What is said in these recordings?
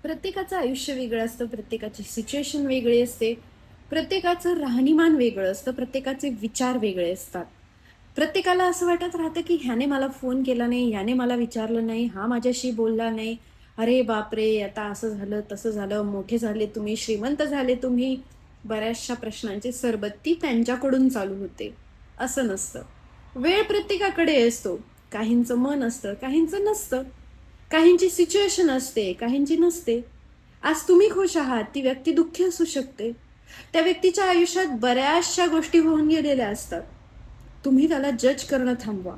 प्रत्येकाचं आयुष्य वेगळं असतं, प्रत्येकाची सिच्युएशन वेगळी असते, प्रत्येकाचं राहणीमान वेगळं असतं, प्रत्येकाचे विचार वेगळे असतात. प्रत्येकाला असं वाटत राहतं की ह्याने मला फोन केला नाही, ह्याने मला विचारलं नाही, हा माझ्याशी बोलला नाही. अरे बापरे, आता असं झालं, तसं झालं, मोठे झाले तुम्ही, श्रीमंत झाले तुम्ही. बऱ्याचशा प्रश्नांची सरबत्ती त्यांच्याकडून चालू होते. असं नसतं. वेळ प्रत्येकाकडे असतो. काहींचं मन असतं, काहींचं नसतं. काहींची सिच्युएशन असते, काहींची नसते. आज तुम्ही खुश आहात, ती व्यक्ती दुःखी असू शकते. त्या व्यक्तीच्या आयुष्यात बऱ्याचशा गोष्टी होऊन गेलेल्या असतात. तुम्ही त्याला जज करणं थांबवा.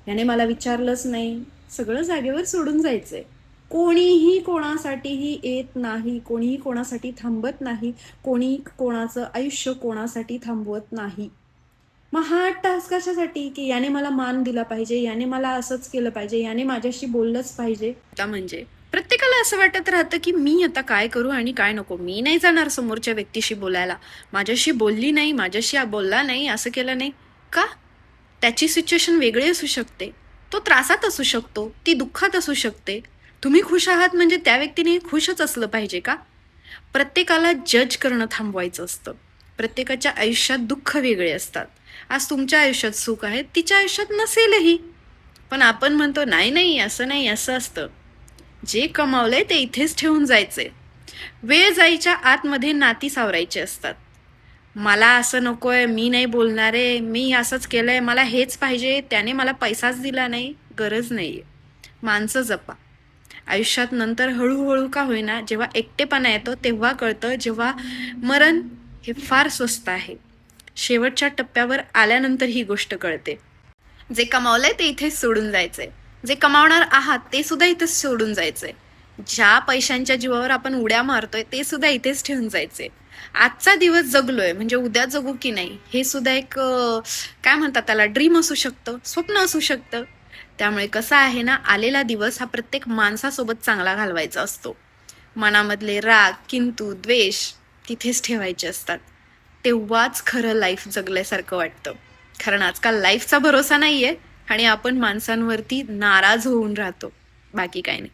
याने मला विचारलंच नाही. सगळं जागेवर सोडून जायचंय. कोणीही कोणासाठीही येत नाही, कोणीही कोणासाठी थांबत नाही, कोणी कोणाचं आयुष्य कोणासाठी थांबवत नाही. मग हा टास्क कशासाठी की याने मला मान दिला पाहिजे, याने मला असंच केलं पाहिजे, याने माझ्याशी बोललंच पाहिजे. आता म्हणजे प्रत्येकाला असं वाटत राहतं की मी आता काय करू आणि काय नको. मी नाही जाणार समोरच्या व्यक्तीशी बोलायला. माझ्याशी बोलली नाही, माझ्याशी बोलला नाही, असं केलं नाही. का? त्याची सिच्युएशन वेगळी असू शकते. तो त्रासात असू शकतो, ती दुःखात असू शकते. तुम्ही खुश आहात म्हणजे त्या व्यक्तीने खुशच असलं पाहिजे का? प्रत्येकाला जज करणं थांबवायचं असतं. प्रत्येकाच्या आयुष्यात दुःख वेगळे असतात. आज तुमच्या आयुष्यात सुख आहे, तिच्या आयुष्यात नसेलही. पण आपण म्हणतो नाही नाही, असं नाही, असं असतं. जे कमावलंय ते इथेच ठेवून जायचंय. वेळ जायच्या आतमध्ये नाती सावरायची असतात. मला असं नकोय, मी नाही बोलणार आहे, मी असंच केलंय, मला हेच पाहिजे, त्याने मला पैसाच दिला नाही. गरज नाहीये. माणसं जपा. आयुष्यात नंतर हळूहळू का होईना जेव्हा एकटेपणा येतो तेव्हा कळतं, जेव्हा मरण हे फार स्वस्त आहे. शेवटच्या टप्प्यावर आल्यानंतर ही गोष्ट कळते. जे कमावलंय ते इथेच सोडून जायचंय. जे कमावणार आहात ते सुद्धा इथेच सोडून जायचंय. ज्या पैशांच्या जीवावर आपण उड्या मारतोय ते सुद्धा इथेच ठेवून जायचे. आजचा दिवस जगलोय म्हणजे उद्या जगू की नाही हे सुद्धा एक काय म्हणतात त्याला, ड्रीम असू शकतं, स्वप्न असू शकतं. त्यामुळे कसं आहे ना, आलेला दिवस हा प्रत्येक माणसासोबत चांगला घालवायचा असतो. मनामधले राग, किंतु, द्वेष तिथेच ठेवायचे असतात. तेव्हाच खरं लाईफ जगल्यासारखं वाटतं. कारण आजकाल लाईफचा भरोसा नाहीये आणि आपण माणसांवरती नाराज होऊन राहतो. बाकी काही नाही.